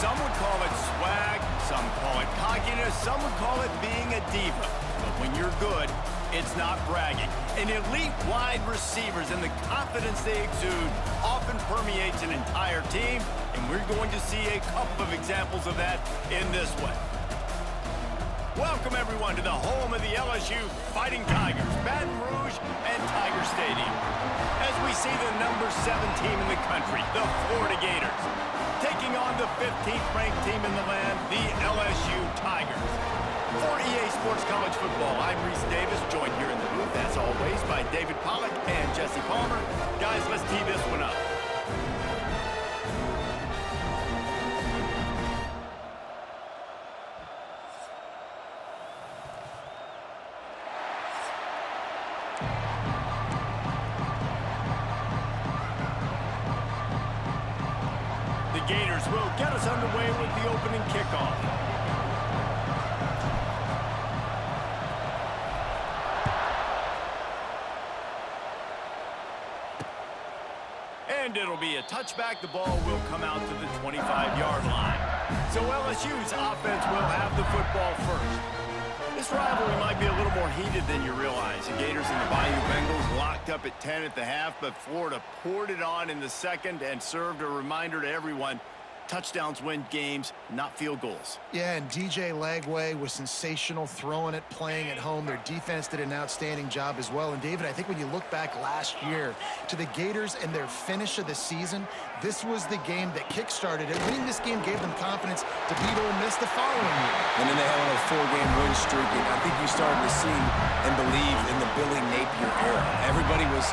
Some would call it swag, some call it cockiness, some would call it being a diva. But when you're good, it's not bragging. And elite wide receivers and the confidence they exude often permeates an entire team, and we're going to see a couple of examples of that in this one. Welcome, everyone, to the home of the LSU Fighting Tigers, Baton Rouge and Tiger Stadium. As we see the number 7 team in the country, the Florida Gators, taking on the 15th ranked team in the land, the LSU Tigers. For EA Sports College Football, I'm Reese Davis, joined here in the booth, as always, by David Pollack and Jesse Palmer. Guys, let's tee this one up. The Gators will get us underway with the opening kickoff. And it'll be a touchback. The ball will come out to the 25-yard line. So LSU's offense will have the football first. This rivalry might be a little more heated than you realize. The Gators and the Bayou Bengals locked up at 10 at the half, but Florida poured it on in the second and served a reminder to everyone: touchdowns win games, not field goals. Yeah, and DJ Lagway was sensational throwing it, playing at home. Their defense did an outstanding job as well. And David, I think when you look back last year to the Gators and their finish of the season, this was the game that kick-started it. Winning this game gave them confidence to beat Ole Miss the following year. And then they had a 4-game win streak, and I think you started to see and believe in the Billy Napier era. Everybody was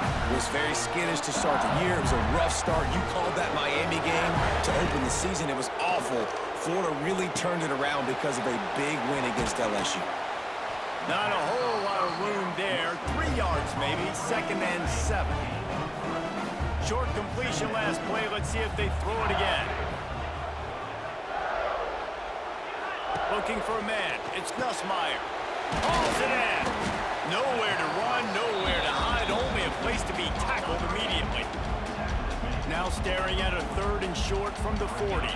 very skittish to start the year. It was a rough start. You called that Miami game to open the season. It was awful. Florida really turned it around because of a big win against LSU. Not a whole lot of room there. 3 yards maybe, 2nd and 7. Short completion last play. Let's see if they throw it again. Looking for a man. It's Nussmeier. Hauls it in. Nowhere to run, nowhere to hide. Only a place to be tackled immediately. Now staring at a 3rd and short from the 40.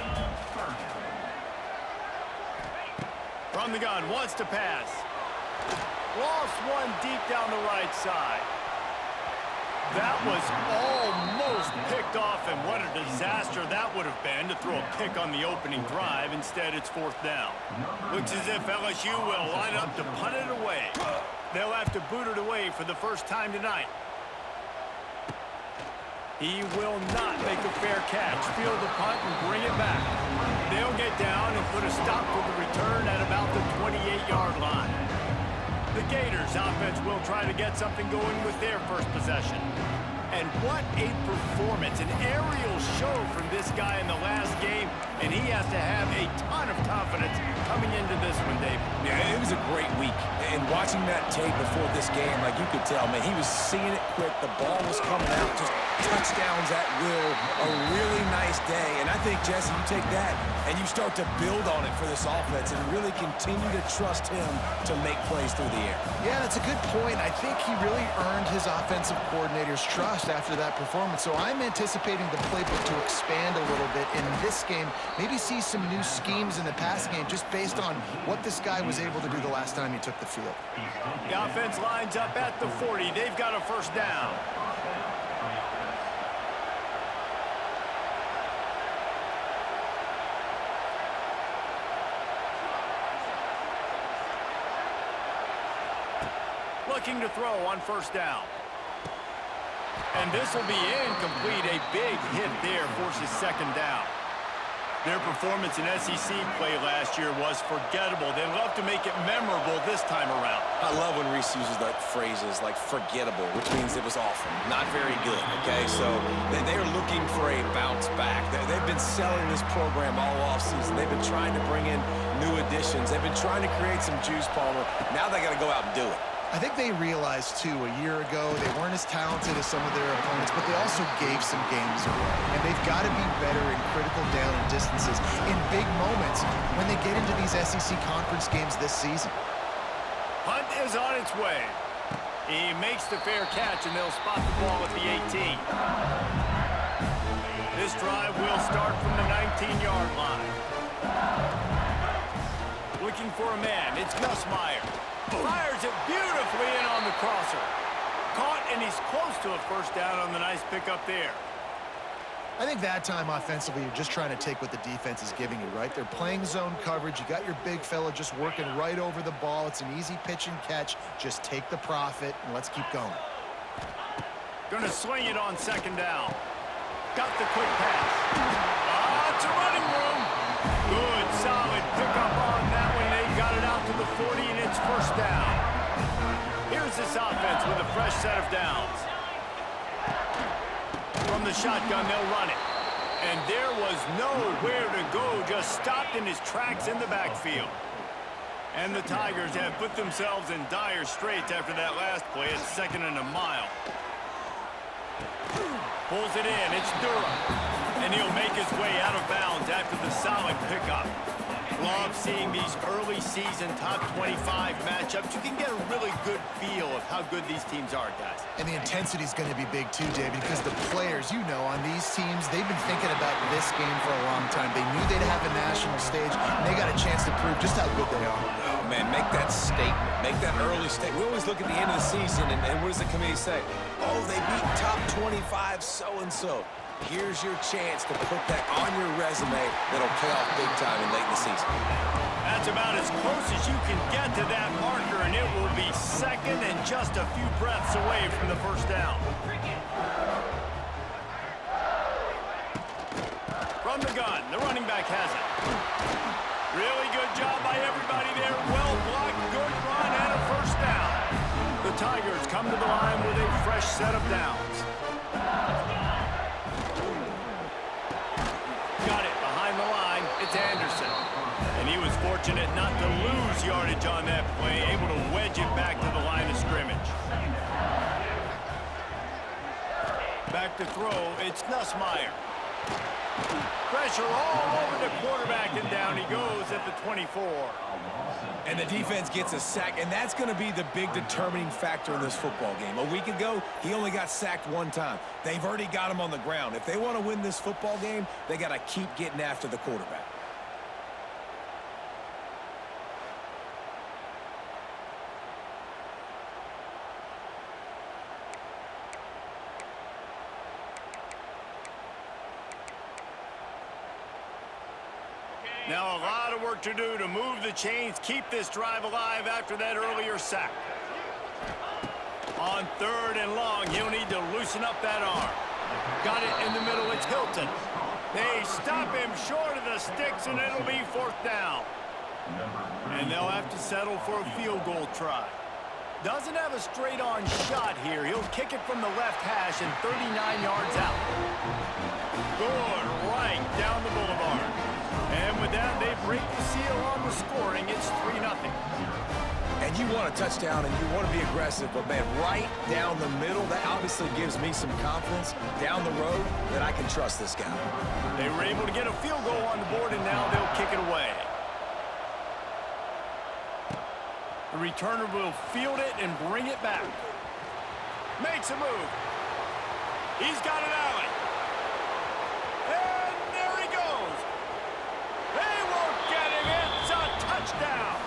From the gun, wants to pass. Lost one deep down the right side. That was almost picked off, and what a disaster that would have been to throw a pick on the opening drive. Instead, it's 4th down. Looks as if LSU will line up to punt it away. They'll have to boot it away for the first time tonight. He will not make a fair catch. Field the punt and bring it back. They'll get down and put a stop to the return at about the 28-yard line. The Gators offense will try to get something going with their first possession. And what a performance, an aerial show from this guy in the last game, and he has to have a ton of confidence coming into this one, Dave. Yeah, it was a great week. And watching that tape before this game, like you could tell, man, he was seeing it quick. The ball was coming out, just touchdowns at will. A really nice day. And I think, Jesse, you take that and you start to build on it for this offense and really continue to trust him to make plays through the air. Yeah, that's a good point. I think he really earned his offensive coordinator's trust after that performance. So I'm anticipating the playbook to expand a little bit in this game. Maybe see some new schemes in the passing game just based on what this guy was able to do the last time he took the field. The offense lines up at the 40. They've got a 1st down. Looking to throw on 1st down. And this will be incomplete. A big hit there forces 2nd down. Their performance in SEC play last year was forgettable. They love to make it memorable this time around. I love when Reese uses like phrases like forgettable, which means it was awful, not very good, okay? So they're looking for a bounce back. They've been selling this program all offseason. They've been trying to bring in new additions. They've been trying to create some juice, Palmer. Now they got to go out and do it. I think they realized, too, a year ago they weren't as talented as some of their opponents, but they also gave some games away. And they've got to be better in critical down and distances in big moments when they get into these SEC conference games this season. Punt is on its way. He makes the fair catch, and they'll spot the ball at the 18. This drive will start from the 19-yard line. Looking for a man. It's Nussmeier. Fires it beautifully in on the crosser. Caught, and he's close to a first down on the nice pickup there. I think that time offensively, you're just trying to take what the defense is giving you, right? They're playing zone coverage. You got your big fella just working right over the ball. It's an easy pitch and catch. Just take the profit, and let's keep going. Gonna swing it on second down. Got the quick pass. It's a running room. Good, solid pickup on that one. They got it out to the 40, and it's first down. Here's this offense with a fresh set of downs. From the shotgun, they'll run it. And there was nowhere to go, just stopped in his tracks in the backfield. And the Tigers have put themselves in dire straits after that last play. It's 2nd and a mile. Pulls it in, it's Durham. And he'll make his way out of bounds after the solid pickup. Love seeing these early season top 25 matchups. You can get a really good feel of how good these teams are, guys. And the intensity is going to be big too, David, because the players, you know, on these teams, they've been thinking about this game for a long time. They knew they'd have a national stage, and they got a chance to prove just how good they are. Oh, man, make that statement. Make that early statement. We always look at the end of the season, and what does the committee say? Oh, they beat top 25 so-and-so. Here's your chance to put that on your resume that'll pay off big time in late in the season. That's about as close as you can get to that marker, and it will be second and just a few breaths away from the first down. From the gun, the running back has it. Really good job by everybody there. Well blocked, good run, and a first down. The Tigers come to the line with a fresh set of downs. It's Anderson. And he was fortunate not to lose yardage on that play, able to wedge it back to the line of scrimmage. Back to throw, it's Nussmeier. Pressure all over the quarterback, and down he goes at the 24. And the defense gets a sack, and that's going to be the big determining factor in this football game. A week ago, he only got sacked one time. They've already got him on the ground. If they want to win this football game, they got to keep getting after the quarterback. Now a lot of work to do to move the chains, keep this drive alive after that earlier sack. On 3rd and long, he'll need to loosen up that arm. Got it in the middle, it's Hilton. They stop him short of the sticks, and it'll be 4th down. And they'll have to settle for a field goal try. Doesn't have a straight-on shot here. He'll kick it from the left hash and 39 yards out. Good, right down the boulevard. And with that, they break the seal on the scoring. It's 3-0. And you want a touchdown, and you want to be aggressive, but, man, right down the middle, that obviously gives me some confidence down the road that I can trust this guy. They were able to get a field goal on the board, and now they'll kick it away. The returner will field it and bring it back. Makes a move. He's got it out. And there he goes. They won't get him. It's a touchdown.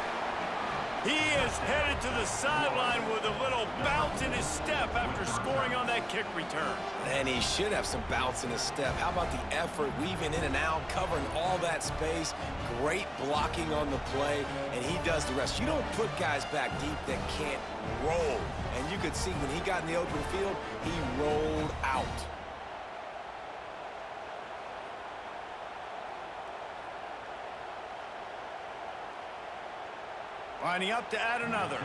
He is headed to the sideline with a little bounce in his step after scoring on that kick return. And he should have some bounce in his step. How about the effort, weaving in and out, covering all that space, great blocking on the play, and he does the rest. You don't put guys back deep that can't roll. And you could see when he got in the open field, he rolled out. Lining up to add another.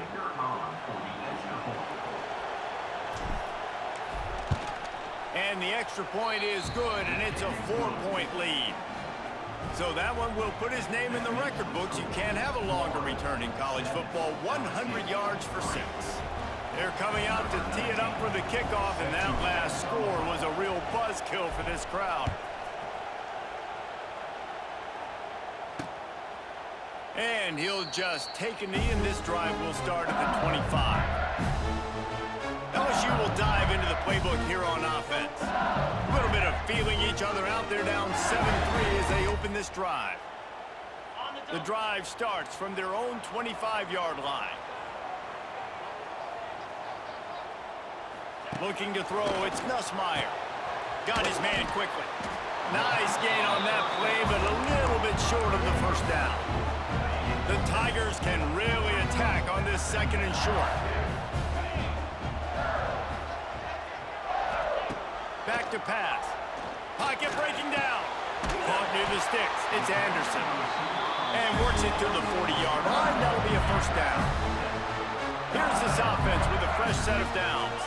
And the extra point is good, and it's a 4-point lead. So that one will put his name in the record books. You can't have a longer return in college football. 100 yards for 6. They're coming out to tee it up for the kickoff, and that last score was a real buzzkill for this crowd. And he'll just take a knee, and this drive will start at the 25. LSU will dive into the playbook here on offense. A little bit of feeling each other out there down 7-3 as they open this drive. The drive starts from their own 25-yard line. Looking to throw, it's Nussmeier. Got his man quickly. Nice gain on that play, but a little bit short of the first down. The Tigers can really attack on this second and short. Back to pass. Pocket breaking down. Caught near the sticks. It's Anderson. And works it to the 40-yard line. That'll be a first down. Here's this offense with a fresh set of downs.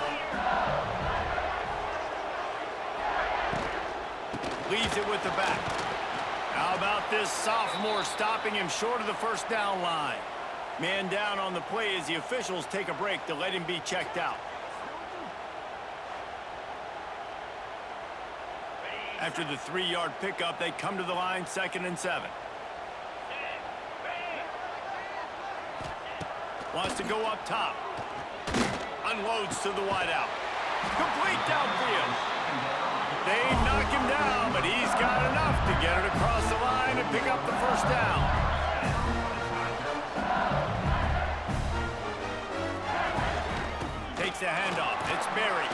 Leaves it with the back. How about this sophomore stopping him short of the first down line? Man down on the play as the officials take a break to let him be checked out. After the 3-yard pickup, they come to the line, 2nd and 7. Wants to go up top. Unloads to the wideout. Complete downfield. They knock him down, but he's got enough to get it across the line and pick up the first down. Takes a handoff. It's Berry.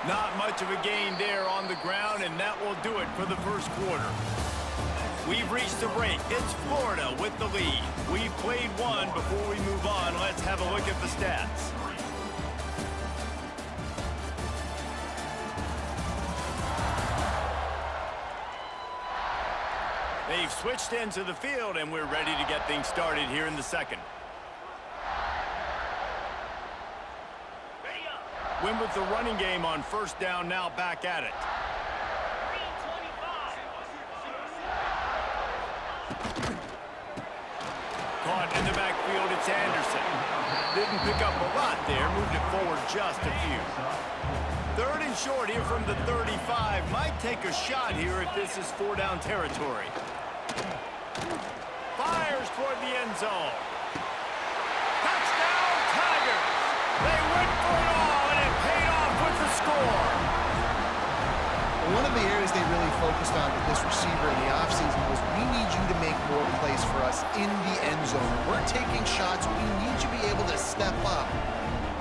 Not much of a gain there on the ground, and that will do it for the first quarter. We've reached the break. It's Florida with the lead. We've played one. Before we move on, let's have a look at the stats. They've switched into the field, and we're ready to get things started here in the second. Win with the running game on first down, now back at it. Caught in the backfield, it's Anderson. Didn't pick up a lot there, moved it forward just a few. 3rd and short here from the 35. Might take a shot here if this is 4-down territory. Fires toward the end zone. Touchdown, Tigers! They went for it all, and it paid off with the score. One of the areas they really focused on with this receiver in the offseason was, we need you to make more plays for us in the end zone. We're taking shots. We need you to be able to step up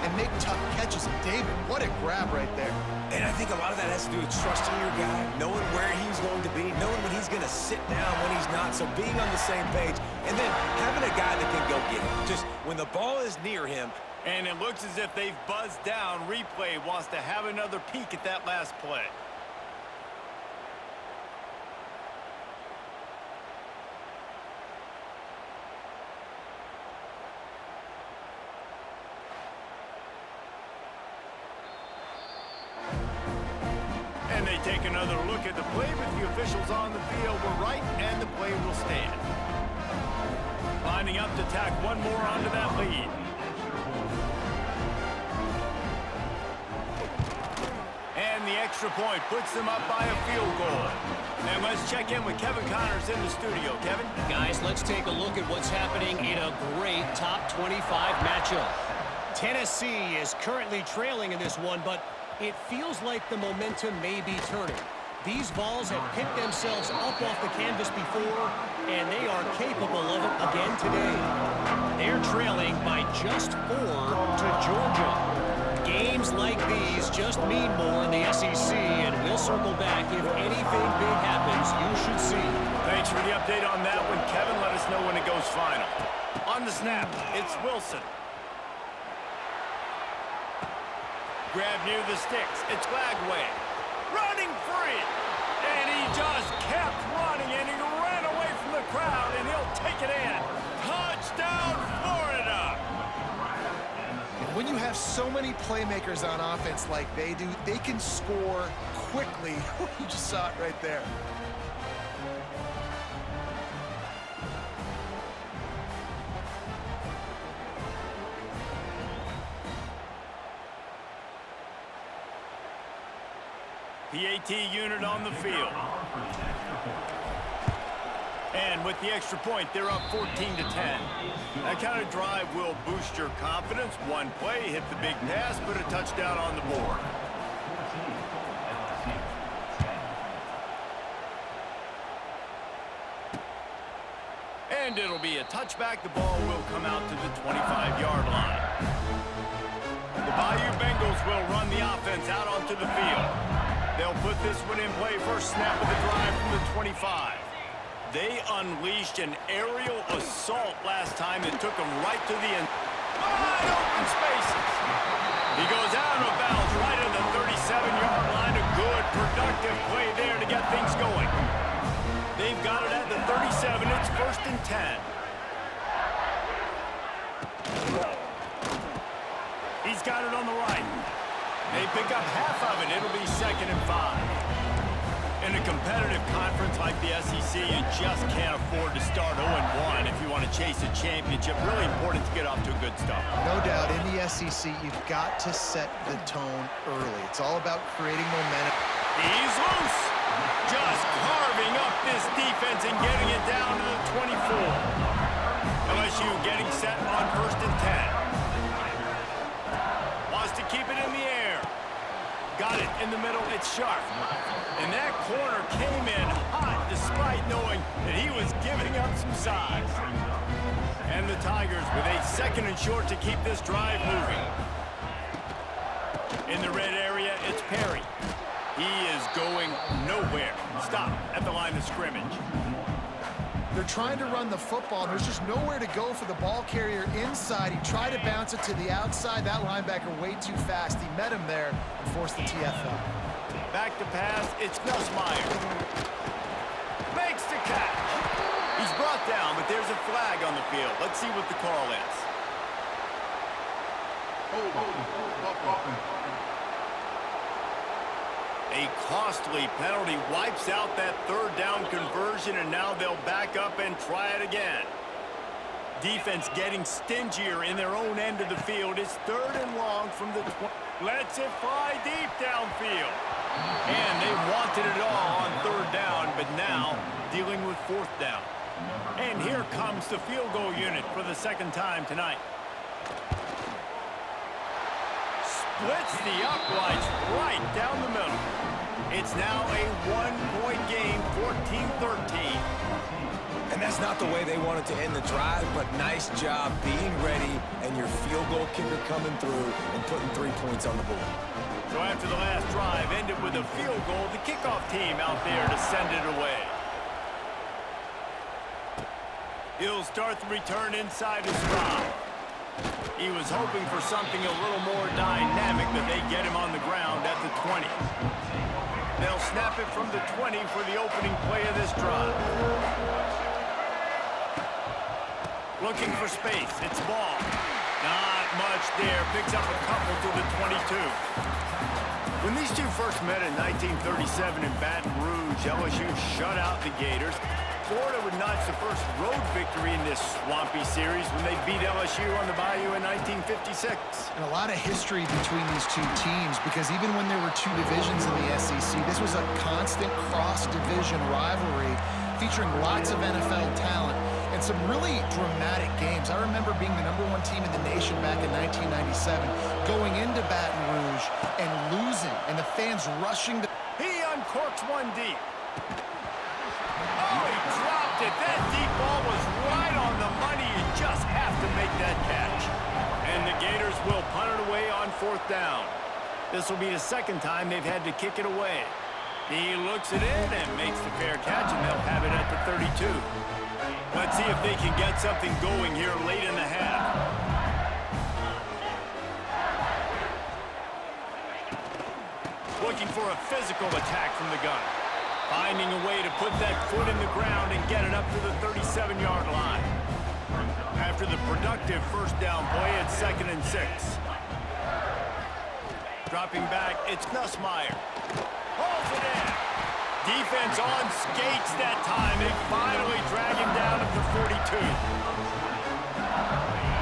and make tough catches. And David, what a grab right there. And I think a lot of that has to do with trusting your guy, knowing where he's going to be, knowing when he's going to sit down, when he's not. So being on the same page, and then having a guy that can go get it. Just when the ball is near him. And it looks as if they've buzzed down. Replay wants to have another peek at that last play. And they take another look at the play, but the officials on the field were right, and the play will stand. Lining up to tack one more onto that lead. And the extra point puts them up by a field goal. And let's check in with Kevin Connors in the studio. Kevin? Guys, let's take a look at what's happening in a great top 25 matchup. Tennessee is currently trailing in this one, but it feels like the momentum may be turning. These Vols have picked themselves up off the canvas before, and they are capable of it again today. They're trailing by just 4 to Georgia. Games like these just mean more in the SEC, and we'll circle back if anything big happens. You should see. Thanks for the update on that one, Kevin. Let us know when it goes final. On the snap, it's Wilson. Grab near the sticks. It's Lagway. Running free. And he just kept running, and he ran away from the crowd, and he'll take it in. Touchdown, Florida. And when you have so many playmakers on offense like they do, they can score quickly. You just saw it right there. PAT unit on the field. And with the extra point, they're up 14 to 10. That kind of drive will boost your confidence. One play, hit the big pass, put a touchdown on the board. And it'll be a touchback. The ball will come out to the 25-yard line. The Bayou Bengals will run the offense out onto the field. They'll put this one in play. First snap of the drive from the 25. They unleashed an aerial assault last time that took them right to the end. Wide open spaces. He goes out of bounds right at the 37-yard line. A good, productive play there to get things going. They've got it at the 37. It's 1st and 10. He's got it on the right. They pick up half of it. It'll be 2nd and 5. In a competitive conference like the SEC, you just can't afford to start 0-1 if you want to chase a championship. Really important to get off to a good start. No doubt, in the SEC, you've got to set the tone early. It's all about creating momentum. He's loose. Just carving up this defense and getting it down to the 24. LSU getting set on 1st and 10. Wants to keep it in the air. Got it in the middle. It's sharp. And that corner came in hot despite knowing that he was giving up some size. And the Tigers with a 2nd and short to keep this drive moving. In the red area, it's Perry. He is going nowhere. Stop at the line of scrimmage. They're trying to run the football. There's just nowhere to go for the ball carrier inside. He tried to bounce it to the outside. That linebacker way too fast. He met him there and forced the TFL. Back to pass. It's Nussmeier. Makes the catch. He's brought down, but there's a flag on the field. Let's see what the call is. A costly penalty wipes out that 3rd down conversion, and now they'll back up and try it again. Defense getting stingier in their own end of the field. It's 3rd and long from the 20. Lets it fly deep downfield. And they wanted it all on 3rd down, but now dealing with 4th down. And here comes the field goal unit for the 2nd time tonight. Splits the uprights right down the middle. It's now a 1-point game, 14-13. And that's not the way they wanted to end the drive, but nice job being ready and your field goal kicker coming through and putting 3 points on the board. So after the last drive ended with a field goal, the kickoff team out there to send it away. He'll start the return inside his 5. He was hoping for something a little more dynamic, but they get him on the ground at the 20. They'll snap it from the 20 for the opening play of this drive. Looking for space. It's Ball. Not much there. Picks up a couple to the 22. When these two first met in 1937 in Baton Rouge, LSU shut out the Gators. Florida would notch the first road victory in this swampy series when they beat LSU on the Bayou in 1956. And a lot of history between these two teams, because even when there were two divisions in the SEC, this was a constant cross-division rivalry featuring lots of NFL talent and some really dramatic games. I remember being the #1 team in the nation back in 1997, going into Baton Rouge and losing, and the fans rushing to... He uncorks one deep. Oh, he dropped it. That deep ball was right on the money. You just have to make that catch. And the Gators will punt it away on 4th down. This will be the 2nd time they've had to kick it away. He looks it in and makes the fair catch, and they'll have it at the 32. Let's see if they can get something going here late in the half. Looking for a physical attack from the gun. Finding a way to put that foot in the ground and get it up to the 37-yard line. After the productive 1st down play, it's 2nd and 6. Dropping back, it's Nussmeier. Pulls it in. Defense on skates that time. They finally drag him down at the 42.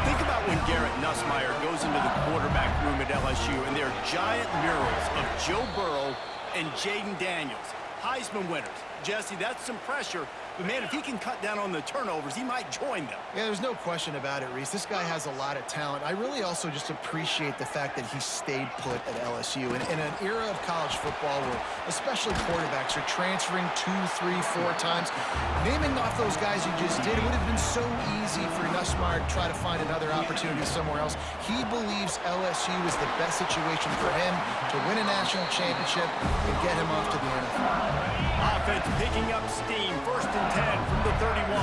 Think about when Garrett Nussmeier goes into the quarterback room at LSU and there are giant murals of Joe Burrow and Jaden Daniels. Heisman winners. Jesse, that's some pressure, But, man, if he can cut down on the turnovers, he might join them. Yeah, there's no question about it, Reese. This guy has a lot of talent. I really also just appreciate the fact that he stayed put at LSU. In an era of college football where especially quarterbacks are transferring 2, 3, 4 times, naming off those guys you just did, it would have been so easy for Nussmeier to try to find another opportunity somewhere else. He believes LSU is the best situation for him to win a national championship and get him off to the NFL. Offense picking up steam. 1st and 10 from the 31.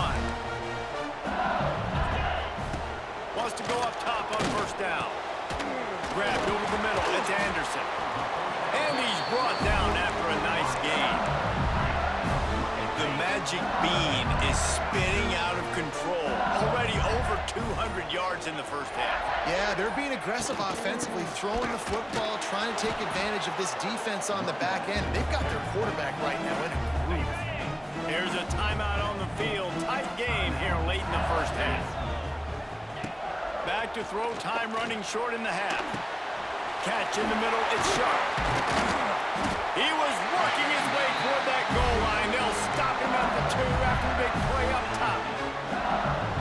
Wants to go up top on 1st down. Grabbed over the middle. It's Anderson. And he's brought down after a nice gain. The magic bean is spinning out of control. Already over 200 yards in the 1st half. Yeah, they're being aggressive offensively, throwing the football, trying to take advantage of this defense on the back end. They've got their quarterback right now in a groove. Here's a timeout on the field. Tight game here late in the 1st half. Back to throw, time running short in the half. Catch in the middle, it's Sharp. He was working his way toward that goal line. They'll stop him at the 2 after a big play up top.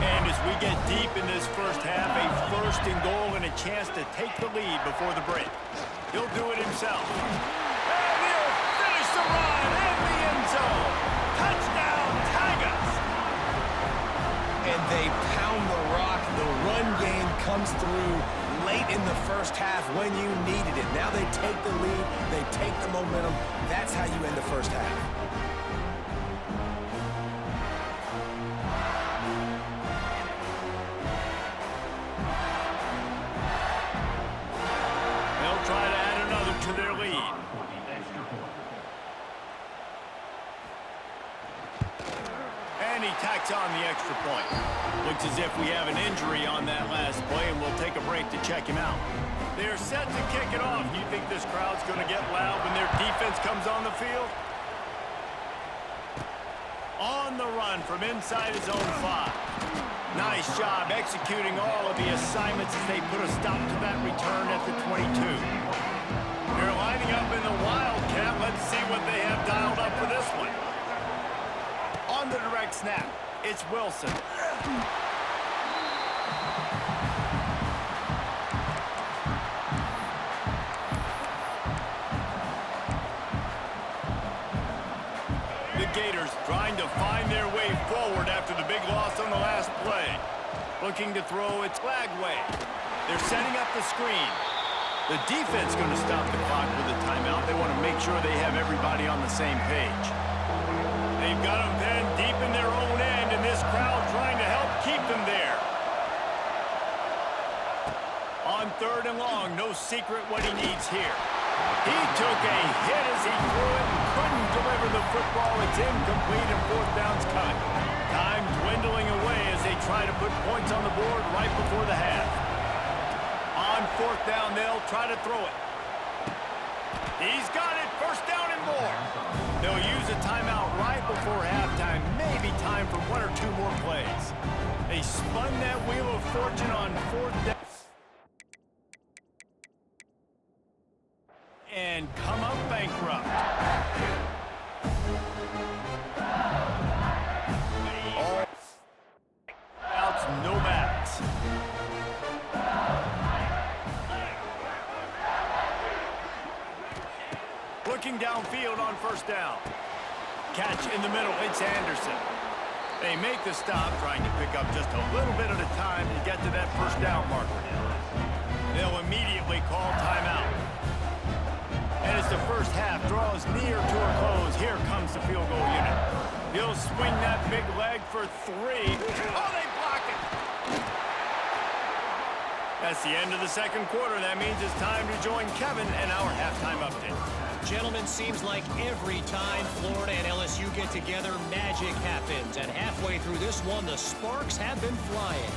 And as we get deep in this 1st half, a 1st and goal and a chance to take the lead before the break. He'll do it himself. And he'll finish the run in the end zone. Touchdown, Tigers! And they pound the rock. The run game comes through late in the 1st half when you needed it. Now they take the lead. They take the momentum. That's how you end the 1st half. They'll try to add another to their lead. And he tacks on the extra point. Looks as if we have an injury on that last play, and we'll take a break to check him out. They're set to kick it off. You think this crowd's going to get loud when their defense comes on the field? On the run from inside his own 5. Nice job executing all of the assignments as they put a stop to that return at the 22. They're lining up in the Wildcat. Let's see what they have dialed up for this one. On the direct snap, it's Wilson. The Gators trying to find their way forward after the big loss on the last play. Looking to throw it Lagway. They're setting up the screen. The defense going to stop the clock with a timeout. They want to make sure they have everybody on the same page. They've got them then deep in their own end, and this crowd trying to help keep them there. On 3rd and long, no secret what he needs here. He took a hit as he threw it and couldn't deliver the football. It's incomplete and 4th down's cut. Time dwindling away as they try to put points on the board right before the half. On 4th down, they'll try to throw it. He's got it, 1st down and more. They'll use a timeout right before halftime. Maybe time for 1 or 2 more plays. They spun that wheel of fortune on 4th down. And come up bankrupt. All outs, no backs. Looking downfield on 1st down. Catch in the middle, it's Anderson. They make the stop, trying to pick up just a little bit at a time to get to that 1st down marker. They'll immediately call timeout. And as the 1st half draws near to a close, here comes the field goal unit. He'll swing that big leg for 3. Oh, they block it! That's the end of the 2nd quarter. That means it's time to join Kevin and our halftime update. Gentlemen, seems like every time Florida and LSU get together, magic happens. And halfway through this one, the sparks have been flying.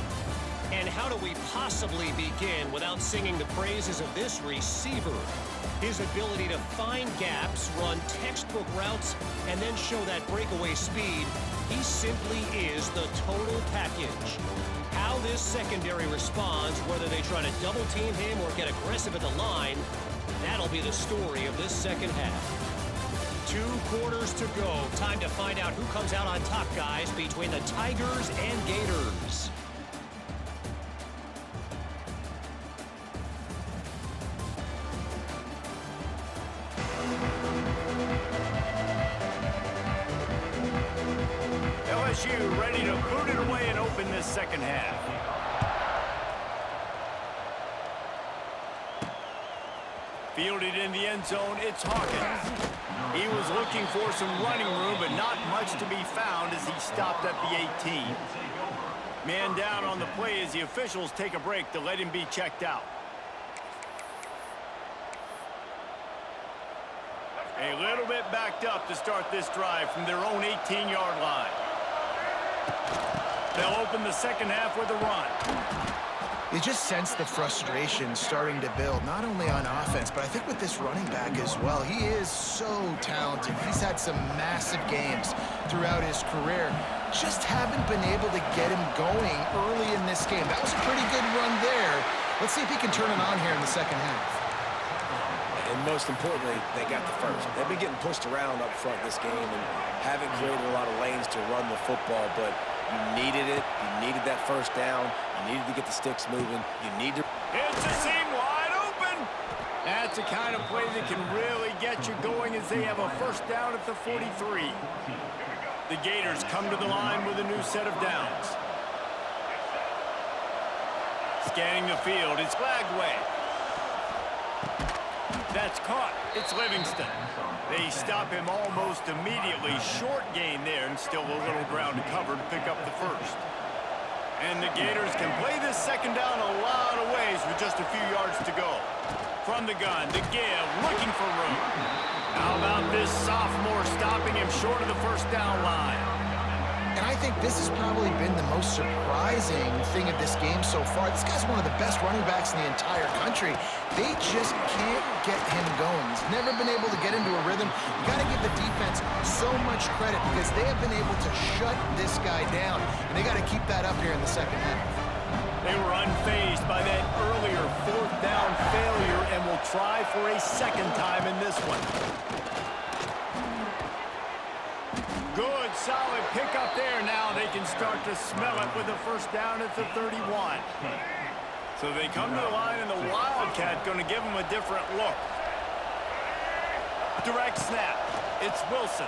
And how do we possibly begin without singing the praises of this receiver? His ability to find gaps, run textbook routes, and then show that breakaway speed, he simply is the total package. How this secondary responds, whether they try to double team him or get aggressive at the line, that'll be the story of this 2nd half. 2 quarters to go. Time to find out who comes out on top, guys, between the Tigers and Gators. LSU ready to boot it away and open this second half. Fielded in the end zone, it's Hawkins. He was looking for some running room, but not much to be found as he stopped at the 18. Man down on the play as the officials take a break to let him be checked out. A little bit backed up to start this drive from their own 18-yard line. They'll open the second half with a run. You just sense the frustration starting to build, not only on offense, but I think with this running back as well. He is so talented. He's had some massive games throughout his career. Just haven't been able to get him going early in this game. That was a pretty good run there. Let's see if he can turn it on here in the second half. And most importantly, they got the first. They've been getting pushed around up front this game and haven't created a lot of lanes to run the football, but you needed it. You needed that first down. You needed to get the sticks moving. You need to... It's a seam wide open. That's the kind of play that can really get you going as they have a first down at the 43. The Gators come to the line with a new set of downs. Scanning the field, it's Flagway. That's caught. It's Livingston. They stop him almost immediately. Short gain there and still a little ground to cover to pick up the first. And the Gators can play this second down a lot of ways with just a few yards to go. From the gun, the give, looking for room. How about this sophomore stopping him short of the first down line? And I think this has probably been the most surprising thing of this game so far. This guy's one of the best running backs in the entire country. They just can't get him going. He's never been able to get into a rhythm. You got to give the defense so much credit because they have been able to shut this guy down. And they got to keep that up here in the second half. They were unfazed by that earlier fourth down failure and will try for a second time in this one. Good, solid pickup there. Now they can start to smell it with a first down at the 31. So they come to the line, and the Wildcat going to give them a different look. Direct snap. It's Wilson.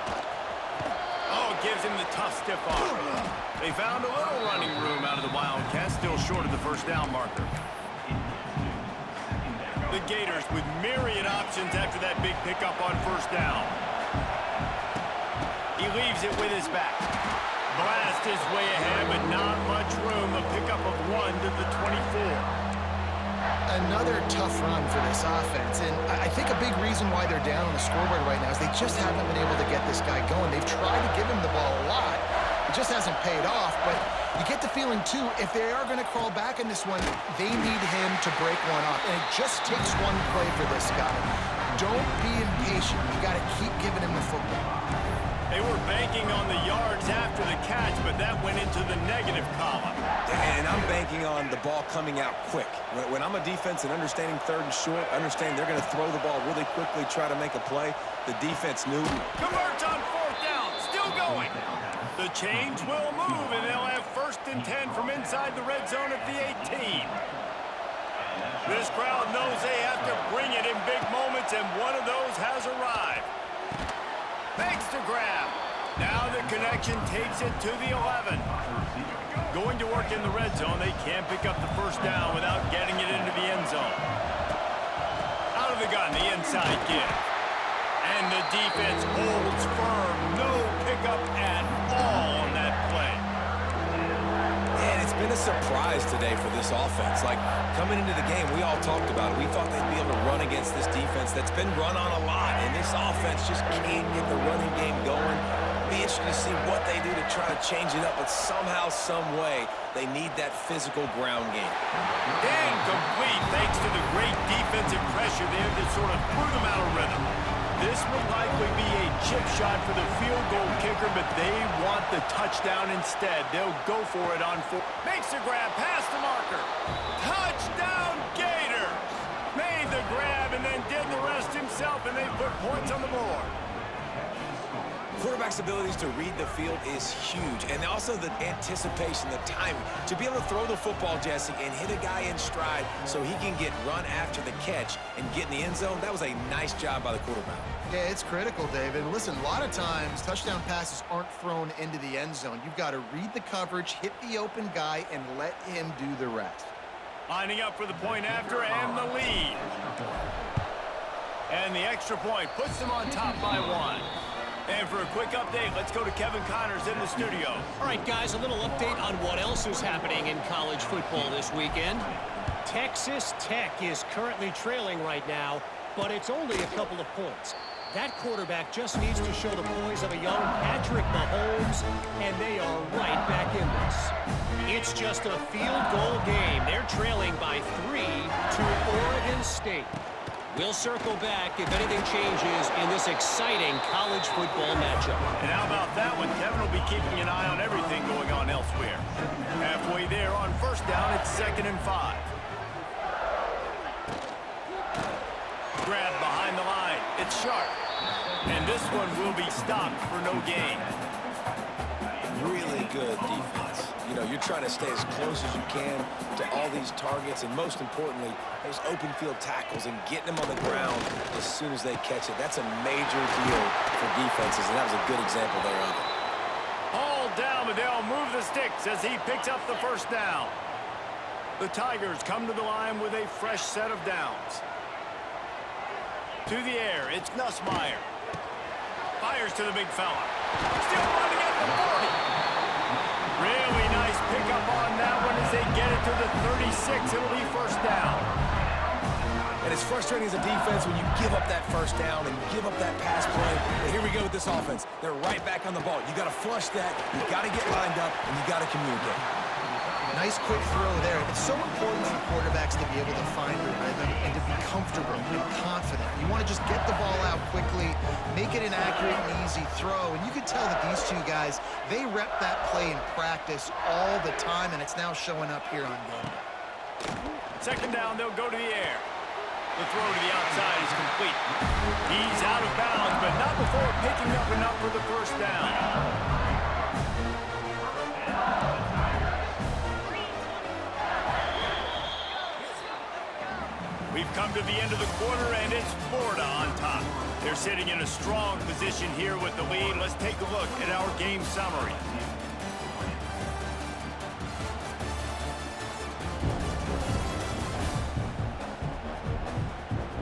Oh, gives him the tough stiff arm. They found a little running room out of the Wildcat, still short of the first down marker. The Gators with myriad options after that big pickup on first down. He leaves it with his back. Blast his way ahead, but not much room. A pickup of 1 to the 24. Another tough run for this offense, and I think a big reason why they're down on the scoreboard right now is they just haven't been able to get this guy going. They've tried to give him the ball a lot. It just hasn't paid off, but you get the feeling, too, if they are going to crawl back in this one, they need him to break one off, and it just takes one play for this guy. Don't be impatient. You got to keep giving him the football. They were banking on the yards after the catch, but that went into the negative column. And I'm banking on the ball coming out quick. When I'm a defense and understanding third and short, understand they're going to throw the ball really quickly, try to make a play. The defense knew. Converts on fourth down, still going. The chains will move, and they'll have first and 10 from inside the red zone at the 18. This crowd knows they have to bring it in big moments, and one of those has arrived. Makes the grab. Now the connection takes it to the 11. Going to work in the red zone. They can't pick up the first down without getting it into the end zone. Out of the gun, the inside give. And the defense holds firm. No pickup at all on that play. And it's been a surprise today for this offense. Like, coming into the game, we all talked about it. We thought they'd be able to run against this defense that's been run on a lot. And this offense just can't get the running game going. Be interested to see what they do to try to change it up. But somehow, some way, they need that physical ground game. Incomplete thanks to the great defensive pressure there that sort of threw them out of rhythm. This will likely be a chip shot for the field goal kicker, but they want the touchdown instead. They'll go for it on four. Makes the grab past the marker. Touchdown, Gator! Made the grab and then did the rest himself, and they put points on the board. Quarterback's abilities to read the field is huge, and also the anticipation, the timing. To be able to throw the football, Jesse, and hit a guy in stride so he can get run after the catch and get in the end zone, that was a nice job by the quarterback. Yeah, it's critical, David. Listen, a lot of times touchdown passes aren't thrown into the end zone. You've got to read the coverage, hit the open guy, and let him do the rest. Lining up for the point after and the lead. And the extra point puts them on top by 1. And for a quick update, let's go to Kevin Connors in the studio. All right, guys, a little update on what else is happening in college football this weekend. Texas Tech is currently trailing right now, but it's only a couple of points. That quarterback just needs to show the poise of a young Patrick Mahomes, and they are right back in this. It's just a field goal game. They're trailing by 3 to Oregon State. We'll circle back if anything changes in this exciting college football matchup. And how about that one? Kevin will be keeping an eye on everything going on elsewhere. Halfway there on first down, it's 2nd and 5. Grab behind the line. It's sharp. And this one will be stopped for no gain. Really good defense. You know, you're trying to stay as close as you can to all these targets, and most importantly, those open field tackles and getting them on the ground as soon as they catch it. That's a major deal for defenses, and that was a good example there of it. Hauled down, but they'll move the sticks as he picks up the first down. The Tigers come to the line with a fresh set of downs. To the air, it's Nussmeier. Fires to the big fella. Still running at the 40. Really nice pickup on that one as they get it to the 36. It'll be first down. And it's frustrating as a defense when you give up that first down and give up that pass play. But here we go with this offense. They're right back on the ball. You got to flush that. You got to get lined up, and you got to communicate. Nice quick throw there. It's so important for quarterbacks to be able to find the rhythm and to be comfortable and confident. You want to just get the ball out quickly, make it an accurate and easy throw. And you can tell that these two guys, they rep that play in practice all the time, and it's now showing up here on game day. 2nd down, they'll go to the air. The throw to the outside is complete. He's out of bounds, but not before picking up enough for the first down. We've come to the end of the quarter, and it's Florida on top. They're sitting in a strong position here with the lead. Let's take a look at our game summary.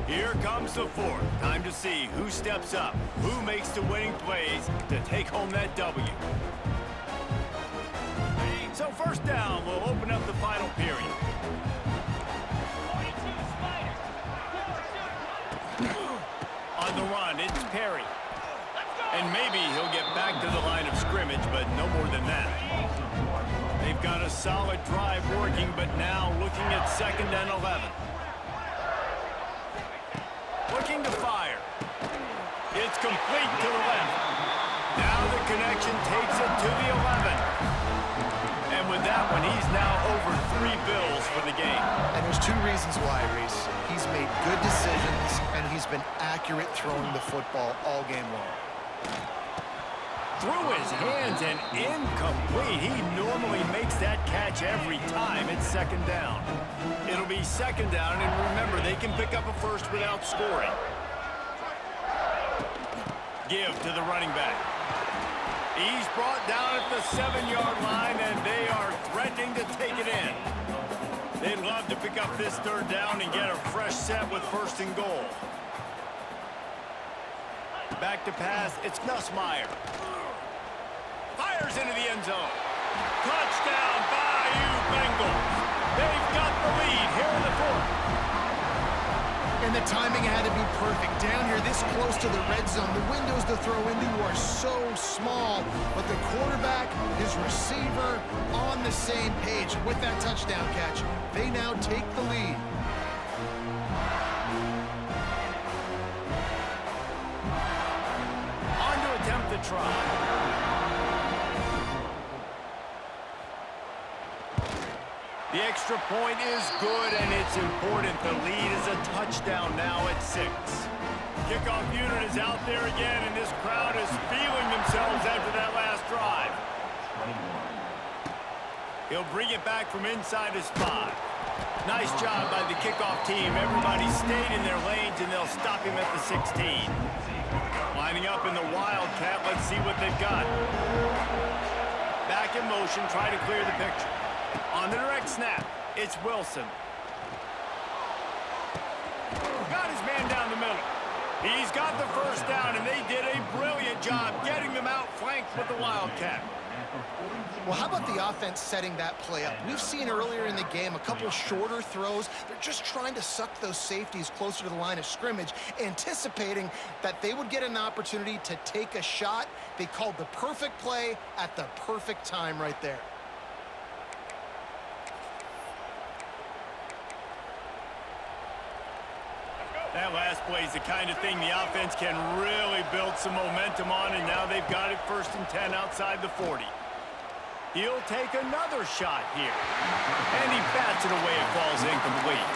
Here comes the fourth. Time to see who steps up, who makes the winning plays to take home that W. So first down will open up the final period. On the run, it's Perry. And maybe he'll get back to the line of scrimmage, but no more than that. They've got a solid drive working, but now looking at 2nd and 11. Looking to fire. It's complete to the left. Now the connection takes it to the 11. And with that one, he's now over 3 bills for the game. And there's 2 reasons why, Reese. He's made good decisions, and he's been accurate throwing the football all game long. Through his hands and incomplete. He normally makes that catch every time. It's 2nd down. It'll be 2nd down, and remember, they can pick up a first without scoring. Give to the running back. He's brought down at the 7-yard line, and they are threatening to take it in. They'd love to pick up this 3rd down and get a fresh set with 1st and goal. Back to pass, it's Nussmeier. Fires into the end zone. Touchdown, Bayou Bengals. They've got the lead here in the 4th. And the timing had to be perfect. Down here this close to the red zone, the windows to throw into are so small, but the quarterback, his receiver, on the same page. With that touchdown catch, they now take the lead. On to attempt the try. The extra point is good, and it's important. The lead is a touchdown now at 6. Kickoff unit is out there again, and this crowd is feeling themselves after that last drive. He'll bring it back from inside his 5. Nice job by the kickoff team. Everybody stayed in their lanes, and they'll stop him at the 16. Lining up in the Wildcat. Let's see what they've got. Back in motion, try to clear the picture. On the direct snap, it's Wilson. Got his man down the middle. He's got the first down, and they did a brilliant job getting them out flanked with the Wildcat. Well, how about the offense setting that play up? We've seen earlier in the game a couple shorter throws. They're just trying to suck those safeties closer to the line of scrimmage, anticipating that they would get an opportunity to take a shot. They called the perfect play at the perfect time right there. That last play is the kind of thing the offense can really build some momentum on, and now they've got it 1st and 10 outside the 40. He'll take another shot here. And he bats it away. It falls incomplete.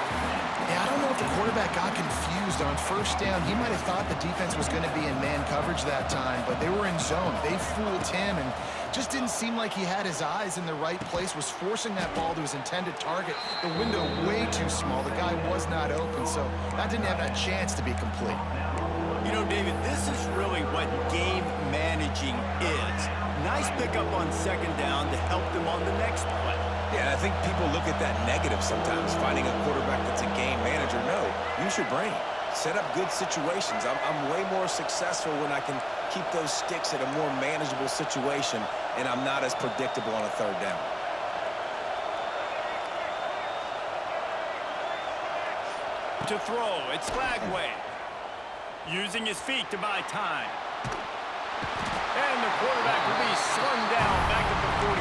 Yeah, I don't know if the quarterback got confused on 1st down. He might have thought the defense was going to be in man coverage that time, but they were in zone. They fooled him and just didn't seem like he had his eyes in the right place, was forcing that ball to his intended target. The window way too small. The guy was not open, so that didn't have that chance to be complete. You know, David, this is really what game managing is. Nice pickup on 2nd down to help them on the next play. Yeah, I think people look at that negative sometimes, finding a quarterback that's a game manager. No, use your brain. Set up good situations. I'm way more successful when I can keep those sticks at a more manageable situation, and I'm not as predictable on a 3rd down. To throw, it's Lagway. Using his feet to buy time. And the quarterback will be slung down back at the 43.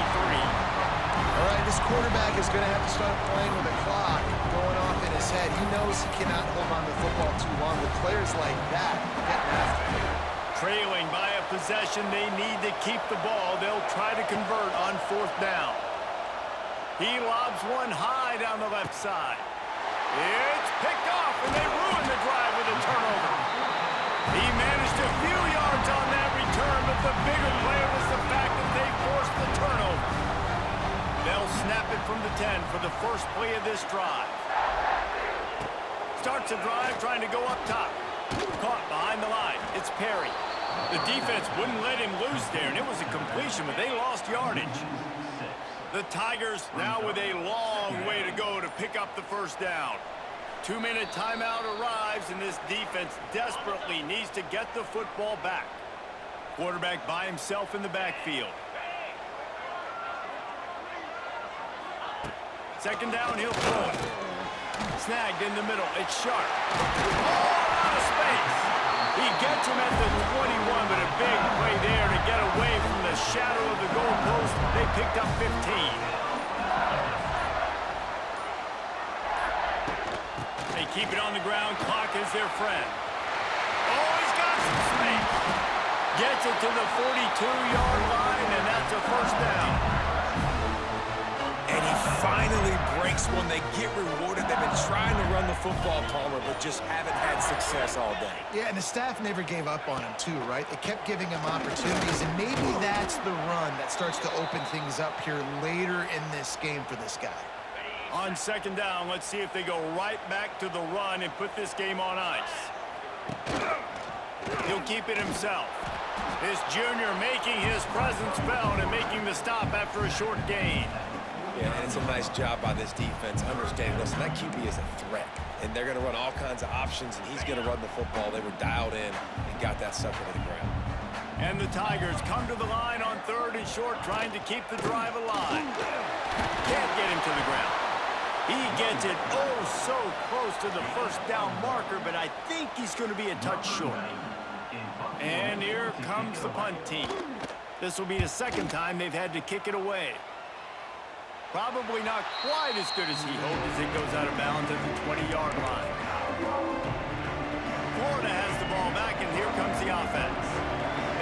All right, this quarterback is going to have to start playing with a clock going off in his head. He knows he cannot hold on to the football too long with players like that getting after him. Trailing by a possession, they need to keep the ball. They'll try to convert on 4th down. He lobs one high down the left side. It's picked off, and they ruin the drive with a turnover. He managed a few yards on that return, but the bigger play was the fact that they forced the turnover. They'll snap it from the 10 for the first play of this drive. Starts the drive trying to go up top. Caught behind the line. It's Perry. The defense wouldn't let him loose there, and it was a completion, but they lost yardage. The Tigers now with a long way to go to pick up the 1st down. 2-minute timeout arrives, and this defense desperately needs to get the football back. Quarterback by himself in the backfield. 2nd down, he'll throw it. Snagged in the middle. It's Sharp. Oh, out of space. He gets him at the 21, but a big play there to get away from the shadow of the goalpost. They picked up 15. They keep it on the ground. Clock is their friend. Oh, he's got some space. Gets it to the 42-yard line, and that's a 1st down. And he finally breaks one. They get rewarded. They've been trying to run the football, Palmer, but just haven't had success all day. Yeah, and the staff never gave up on him too, right? They kept giving him opportunities, and maybe that's the run that starts to open things up here later in this game for this guy. On 2nd down, let's see if they go right back to the run and put this game on ice. He'll keep it himself. This junior making his presence felt and making the stop after a short gain. Yeah, and it's a nice job by this defense understanding, listen, that QB is a threat, and they're going to run all kinds of options, and he's going to run the football. They were dialed in and got that sucker to the ground. And the Tigers come to the line on 3rd and short, trying to keep the drive alive. Can't get him to the ground. He gets it oh so close to the 1st down marker, but I think he's going to be a touch short. And here comes the punt team. This will be the 2nd time they've had to kick it away. Probably not quite as good as he hoped as it goes out of bounds at the 20-yard line. Florida has the ball back, and here comes the offense.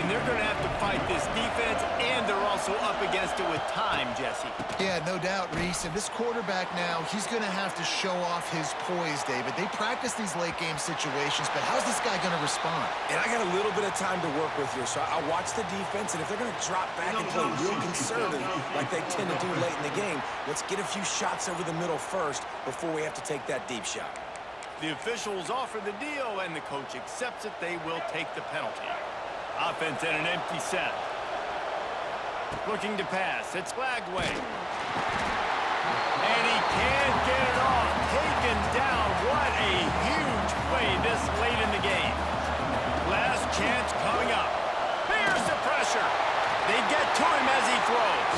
And they're going to have to fight this defense, and they're also up against it with time, Jesse. Yeah, no doubt, Reese. And this quarterback now, he's going to have to show off his poise, David. They practice these late-game situations, but how's this guy going to respond? And I got a little bit of time to work with here, so I'll watch the defense, and if they're going to drop back and play real conservative like they tend to do late in the game, let's get a few shots over the middle first before we have to take that deep shot. The officials offer the deal, and the coach accepts it. They will take the penalty. Offense in an empty set. Looking to pass. It's Lagway. And he can't get it off. Taken down. What a huge play this late in the game. Last chance coming up. Here's the pressure. They get to him as he throws.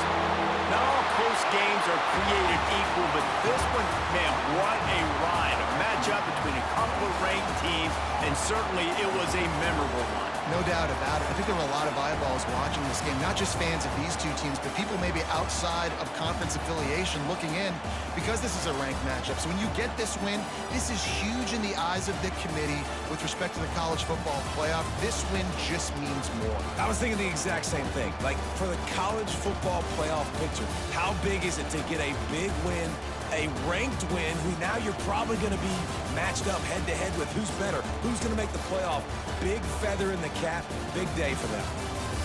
Not all close games are created equal, but this one, man, what a ride. A matchup between a couple of ranked teams, and certainly it was a memorable one. No doubt about it. I think there were a lot of eyeballs watching this game, not just fans of these two teams, but people maybe outside of conference affiliation looking in because this is a ranked matchup. So when you get this win, this is huge in the eyes of the committee with respect to the college football playoff. This win just means more. I was thinking the exact same thing. Like, for the college football playoff picture, how big is it to get a big win, a ranked win, who now you're probably going to be matched up head-to-head with who's better, who's going to make the playoff. Big feather in the cap, big day for them.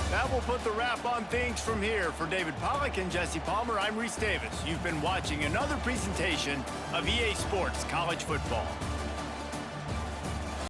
That will put the wrap on things from here. For David Pollack and Jesse Palmer, I'm Reese Davis. You've been watching another presentation of EA Sports College Football.